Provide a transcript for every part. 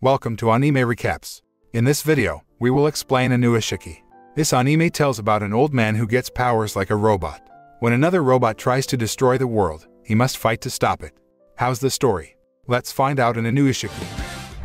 Welcome to Anime Recaps. In this video, we will explain Inuyashiki. This anime tells about an old man who gets powers like a robot. When another robot tries to destroy the world, he must fight to stop it. How's the story? Let's find out in Inuyashiki.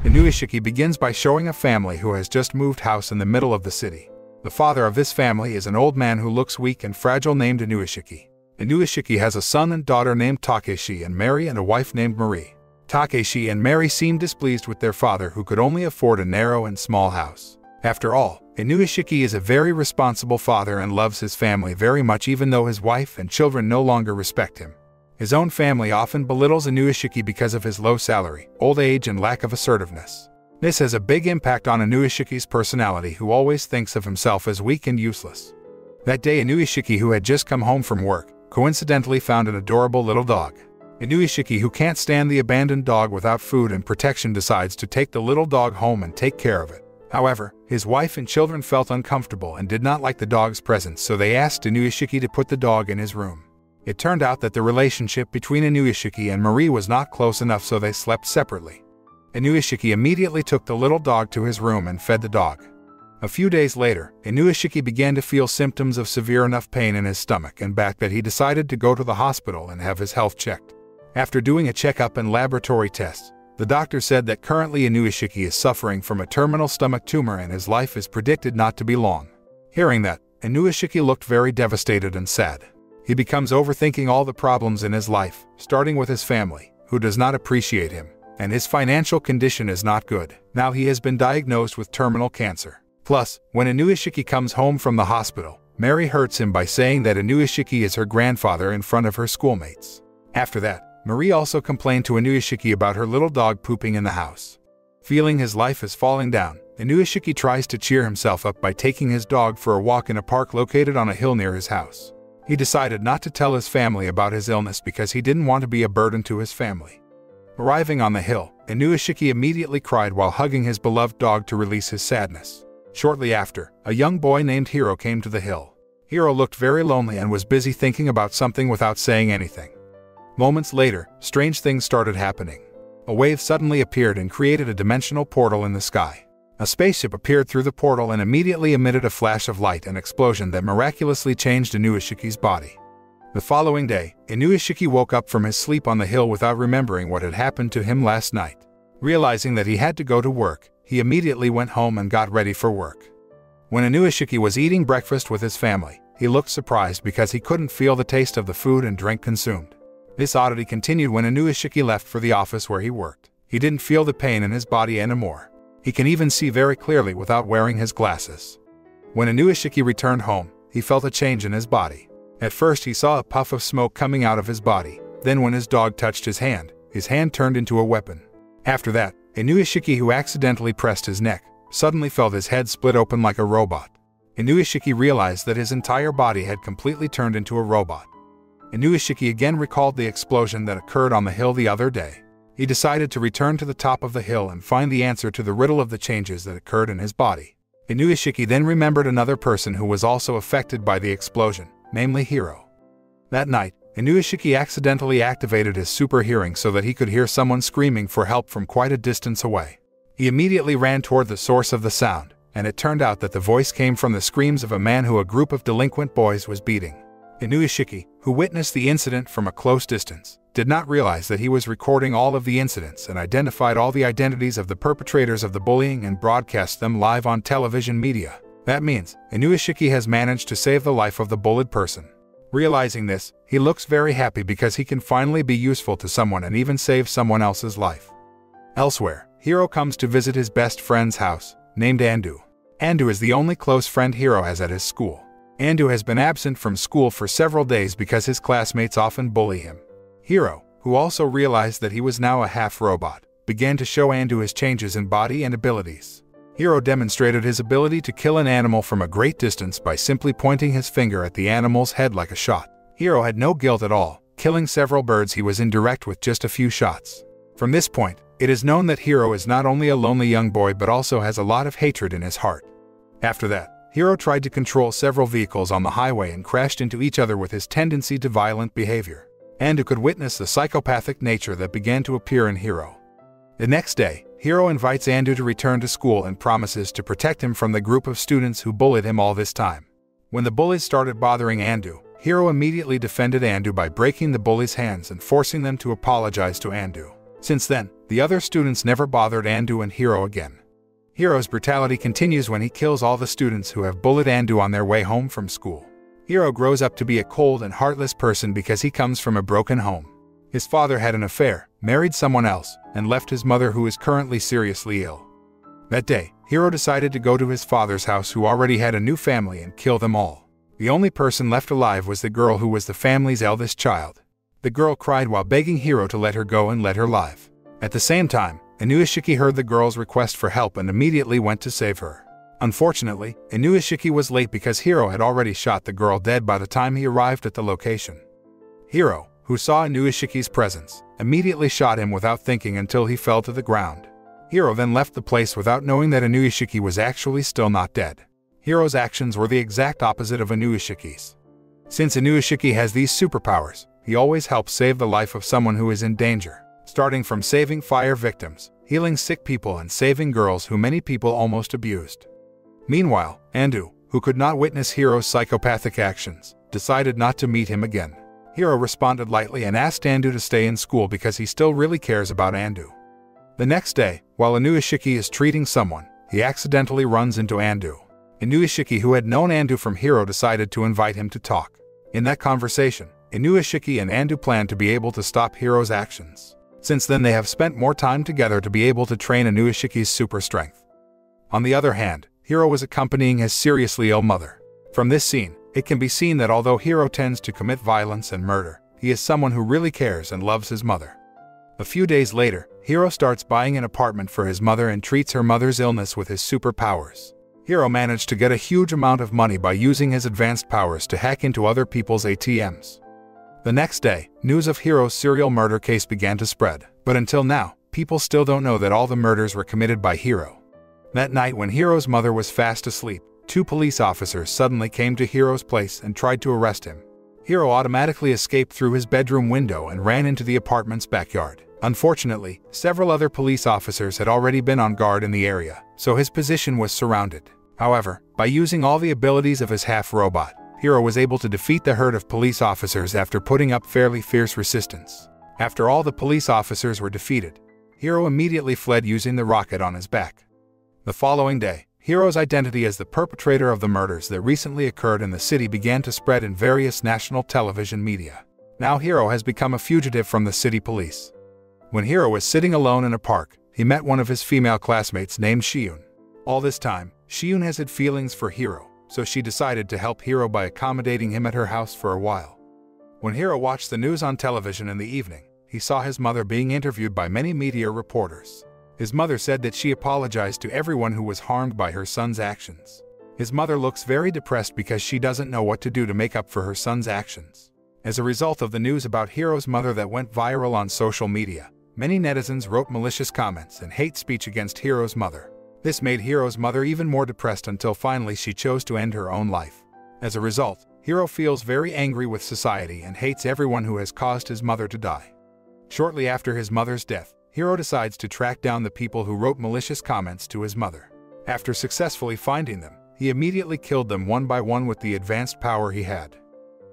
Inuyashiki begins by showing a family who has just moved house in the middle of the city. The father of this family is an old man who looks weak and fragile named Inuyashiki. Inuyashiki has a son and daughter named Takeshi and Mary and a wife named Marie. Takeshi and Mary seem displeased with their father who could only afford a narrow and small house. After all, Inuyashiki is a very responsible father and loves his family very much even though his wife and children no longer respect him. His own family often belittles Inuyashiki because of his low salary, old age and lack of assertiveness. This has a big impact on Inuyashiki's personality, who always thinks of himself as weak and useless. That day Inuyashiki, who had just come home from work, coincidentally found an adorable little dog. Inuyashiki, who can't stand the abandoned dog without food and protection, decides to take the little dog home and take care of it. However, his wife and children felt uncomfortable and did not like the dog's presence, so they asked Inuyashiki to put the dog in his room. It turned out that the relationship between Inuyashiki and Marie was not close enough, so they slept separately. Inuyashiki immediately took the little dog to his room and fed the dog. A few days later, Inuyashiki began to feel symptoms of severe enough pain in his stomach and back that he decided to go to the hospital and have his health checked. After doing a checkup and laboratory tests, the doctor said that currently Inuyashiki is suffering from a terminal stomach tumor and his life is predicted not to be long. Hearing that, Inuyashiki looked very devastated and sad. He becomes overthinking all the problems in his life, starting with his family, who does not appreciate him, and his financial condition is not good. Now he has been diagnosed with terminal cancer. Plus, when Inuyashiki comes home from the hospital, Mary hurts him by saying that Inuyashiki is her grandfather in front of her schoolmates. After that, Marie also complained to Inuyashiki about her little dog pooping in the house. Feeling his life is falling down, Inuyashiki tries to cheer himself up by taking his dog for a walk in a park located on a hill near his house. He decided not to tell his family about his illness because he didn't want to be a burden to his family. Arriving on the hill, Inuyashiki immediately cried while hugging his beloved dog to release his sadness. Shortly after, a young boy named Hiro came to the hill. Hiro looked very lonely and was busy thinking about something without saying anything. Moments later, strange things started happening. A wave suddenly appeared and created a dimensional portal in the sky. A spaceship appeared through the portal and immediately emitted a flash of light and explosion that miraculously changed Inuyashiki's body. The following day, Inuyashiki woke up from his sleep on the hill without remembering what had happened to him last night. Realizing that he had to go to work, he immediately went home and got ready for work. When Inuyashiki was eating breakfast with his family, he looked surprised because he couldn't feel the taste of the food and drink consumed. This oddity continued when Inuyashiki left for the office where he worked. He didn't feel the pain in his body anymore. He can even see very clearly without wearing his glasses. When Inuyashiki returned home, he felt a change in his body. At first he saw a puff of smoke coming out of his body. Then when his dog touched his hand turned into a weapon. After that, Inuyashiki, who accidentally pressed his neck, suddenly felt his head split open like a robot. Inuyashiki realized that his entire body had completely turned into a robot. Inuyashiki again recalled the explosion that occurred on the hill the other day. He decided to return to the top of the hill and find the answer to the riddle of the changes that occurred in his body. Inuyashiki then remembered another person who was also affected by the explosion, namely Hiro. That night, Inuyashiki accidentally activated his super hearing so that he could hear someone screaming for help from quite a distance away. He immediately ran toward the source of the sound, and it turned out that the voice came from the screams of a man who a group of delinquent boys was beating. Inuyashiki, who witnessed the incident from a close distance, did not realize that he was recording all of the incidents and identified all the identities of the perpetrators of the bullying and broadcast them live on television media. That means, Inuyashiki has managed to save the life of the bullied person. Realizing this, he looks very happy because he can finally be useful to someone and even save someone else's life. Elsewhere, Hiro comes to visit his best friend's house, named Andu. Andu is the only close friend Hiro has at his school. Andu has been absent from school for several days because his classmates often bully him. Hiro, who also realized that he was now a half-robot, began to show Andu his changes in body and abilities. Hiro demonstrated his ability to kill an animal from a great distance by simply pointing his finger at the animal's head like a shot. Hiro had no guilt at all, killing several birds he was indirect with just a few shots. From this point, it is known that Hiro is not only a lonely young boy but also has a lot of hatred in his heart. After that, Hiro tried to control several vehicles on the highway and crashed into each other with his tendency to violent behavior. Andu could witness the psychopathic nature that began to appear in Hiro. The next day, Hiro invites Andu to return to school and promises to protect him from the group of students who bullied him all this time. When the bullies started bothering Andu, Hiro immediately defended Andu by breaking the bullies' hands and forcing them to apologize to Andu. Since then, the other students never bothered Andu and Hiro again. Hiro's brutality continues when he kills all the students who have bullied Andu on their way home from school. Hiro grows up to be a cold and heartless person because he comes from a broken home. His father had an affair, married someone else, and left his mother, who is currently seriously ill. That day, Hiro decided to go to his father's house, who already had a new family, and kill them all. The only person left alive was the girl, who was the family's eldest child. The girl cried while begging Hiro to let her go and let her live. At the same time, Inuashiki heard the girl's request for help and immediately went to save her. Unfortunately, Inuashiki was late because Hiro had already shot the girl dead by the time he arrived at the location. Hiro, who saw Inuashiki's presence, immediately shot him without thinking until he fell to the ground. Hiro then left the place without knowing that Inuashiki was actually still not dead. Hiro's actions were the exact opposite of Inuashiki's. Since Inuashiki has these superpowers, he always helps save the life of someone who is in danger, starting from saving fire victims, healing sick people, and saving girls who many people almost abused. Meanwhile, Andu, who could not witness Hiro's psychopathic actions, decided not to meet him again. Hiro responded lightly and asked Andu to stay in school because he still really cares about Andu. The next day, while Inuashiki is treating someone, he accidentally runs into Andu. Inuashiki, who had known Andu from Hiro, decided to invite him to talk. In that conversation, Inuashiki and Andu planned to be able to stop Hiro's actions. Since then, they have spent more time together to be able to train Inuashiki's super strength. On the other hand, Hiro was accompanying his seriously ill mother. From this scene, it can be seen that although Hiro tends to commit violence and murder, he is someone who really cares and loves his mother. A few days later, Hiro starts buying an apartment for his mother and treats her mother's illness with his superpowers. Hiro managed to get a huge amount of money by using his advanced powers to hack into other people's ATMs. The next day, news of Hiro's serial murder case began to spread, but until now, people still don't know that all the murders were committed by Hiro. That night, when Hiro's mother was fast asleep, 2 police officers suddenly came to Hiro's place and tried to arrest him. Hiro automatically escaped through his bedroom window and ran into the apartment's backyard. Unfortunately, several other police officers had already been on guard in the area, so his position was surrounded. However, by using all the abilities of his half-robot, Hiro was able to defeat the herd of police officers after putting up fairly fierce resistance. After all the police officers were defeated, Hiro immediately fled using the rocket on his back. The following day, Hiro's identity as the perpetrator of the murders that recently occurred in the city began to spread in various national television media. Now Hiro has become a fugitive from the city police. When Hiro was sitting alone in a park, he met one of his female classmates named Shiun. All this time, Shiun has had feelings for Hiro, so she decided to help Hiro by accommodating him at her house for a while. When Hiro watched the news on television in the evening, he saw his mother being interviewed by many media reporters. His mother said that she apologized to everyone who was harmed by her son's actions. His mother looks very depressed because she doesn't know what to do to make up for her son's actions. As a result of the news about Hiro's mother that went viral on social media, many netizens wrote malicious comments and hate speech against Hiro's mother. This made Hiro's mother even more depressed until finally she chose to end her own life. As a result, Hiro feels very angry with society and hates everyone who has caused his mother to die. Shortly after his mother's death, Hiro decides to track down the people who wrote malicious comments to his mother. After successfully finding them, he immediately killed them one by one with the advanced power he had.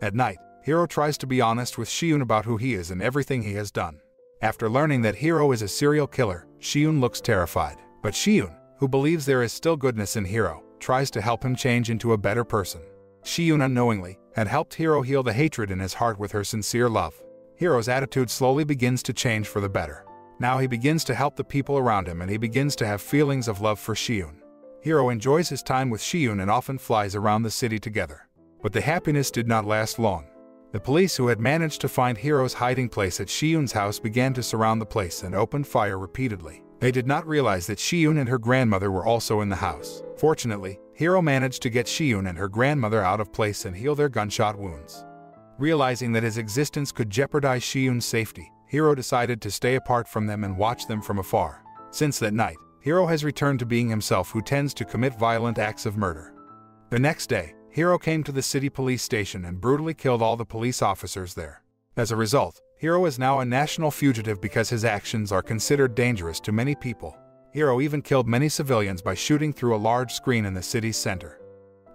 At night, Hiro tries to be honest with Shiun about who he is and everything he has done. After learning that Hiro is a serial killer, Shiun looks terrified. But Shiun, who believes there is still goodness in Hiro, tries to help him change into a better person. Shiun unknowingly had helped Hiro heal the hatred in his heart with her sincere love. Hiro's attitude slowly begins to change for the better. Now he begins to help the people around him and he begins to have feelings of love for Shiun. Hiro enjoys his time with Shiun and often flies around the city together. But the happiness did not last long. The police who had managed to find Hiro's hiding place at Shiun's house began to surround the place and opened fire repeatedly. They did not realize that Shiun and her grandmother were also in the house. Fortunately, Hiro managed to get Shiun and her grandmother out of place and heal their gunshot wounds. Realizing that his existence could jeopardize Shiun's safety, Hiro decided to stay apart from them and watch them from afar. Since that night, Hiro has returned to being himself, who tends to commit violent acts of murder. The next day, Hiro came to the city police station and brutally killed all the police officers there. As a result, Hiro is now a national fugitive because his actions are considered dangerous to many people. Hiro even killed many civilians by shooting through a large screen in the city's center.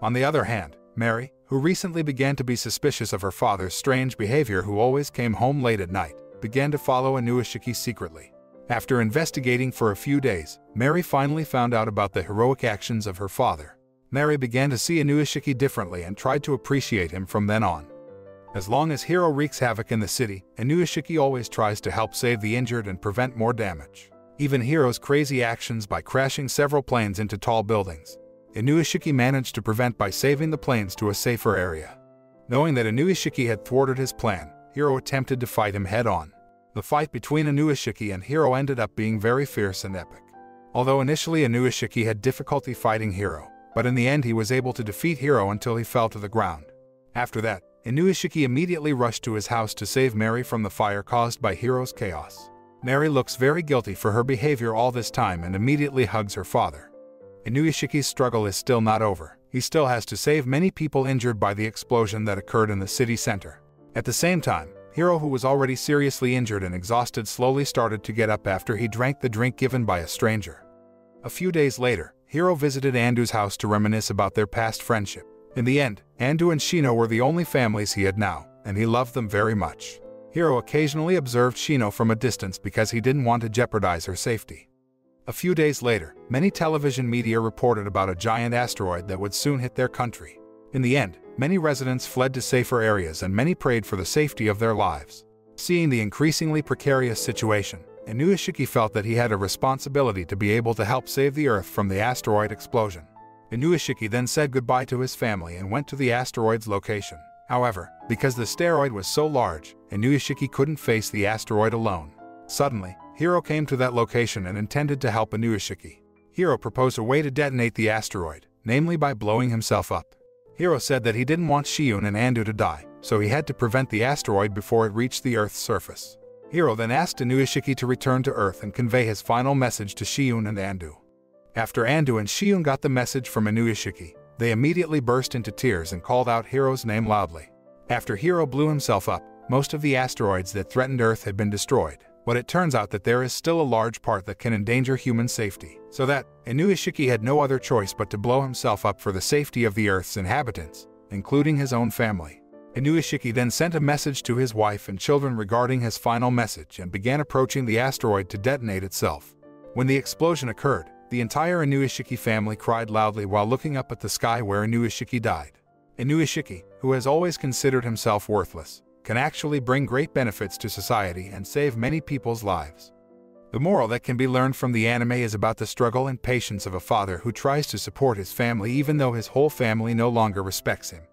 On the other hand, Mary, who recently began to be suspicious of her father's strange behavior, who always came home late at night, began to follow Inuashiki secretly. After investigating for a few days, Mary finally found out about the heroic actions of her father. Mary began to see Inuashiki differently and tried to appreciate him from then on. As long as Hiro wreaks havoc in the city, Inuashiki always tries to help save the injured and prevent more damage. Even Hiro's crazy actions by crashing several planes into tall buildings, Inuashiki managed to prevent by saving the planes to a safer area. Knowing that Inuashiki had thwarted his plan, Hiro attempted to fight him head-on. The fight between Inuashiki and Hiro ended up being very fierce and epic. Although initially Inuashiki had difficulty fighting Hiro, but in the end he was able to defeat Hiro until he fell to the ground. After that, Inuashiki immediately rushed to his house to save Mary from the fire caused by Hiro's chaos. Mary looks very guilty for her behavior all this time and immediately hugs her father. Inuashiki's struggle is still not over. He still has to save many people injured by the explosion that occurred in the city center. At the same time, Hiro, who was already seriously injured and exhausted, slowly started to get up after he drank the drink given by a stranger. A few days later, Hiro visited Andu's house to reminisce about their past friendship. In the end, Andu and Shino were the only families he had now, and he loved them very much. Hiro occasionally observed Shino from a distance because he didn't want to jeopardize her safety. A few days later, many television media reported about a giant asteroid that would soon hit their country. In the end, many residents fled to safer areas and many prayed for the safety of their lives. Seeing the increasingly precarious situation, Inuashiki felt that he had a responsibility to be able to help save the Earth from the asteroid explosion. Inuashiki then said goodbye to his family and went to the asteroid's location. However, because the asteroid was so large, Inuashiki couldn't face the asteroid alone. Suddenly, Hiro came to that location and intended to help Inuashiki. Hiro proposed a way to detonate the asteroid, namely by blowing himself up. Hiro said that he didn't want Shiyun and Andu to die, so he had to prevent the asteroid before it reached the Earth's surface. Hiro then asked Inuashiki to return to Earth and convey his final message to Shiyun and Andu. After Andu and Shiyun got the message from Inuashiki, they immediately burst into tears and called out Hiro's name loudly. After Hiro blew himself up, most of the asteroids that threatened Earth had been destroyed. But it turns out that there is still a large part that can endanger human safety, so that Inuashiki had no other choice but to blow himself up for the safety of the Earth's inhabitants, including his own family. Inuashiki then sent a message to his wife and children regarding his final message and began approaching the asteroid to detonate itself. When the explosion occurred, the entire Inuashiki family cried loudly while looking up at the sky where Inuashiki died. Inuashiki, who has always considered himself worthless, can actually bring great benefits to society and save many people's lives. The moral that can be learned from the anime is about the struggle and patience of a father who tries to support his family even though his whole family no longer respects him.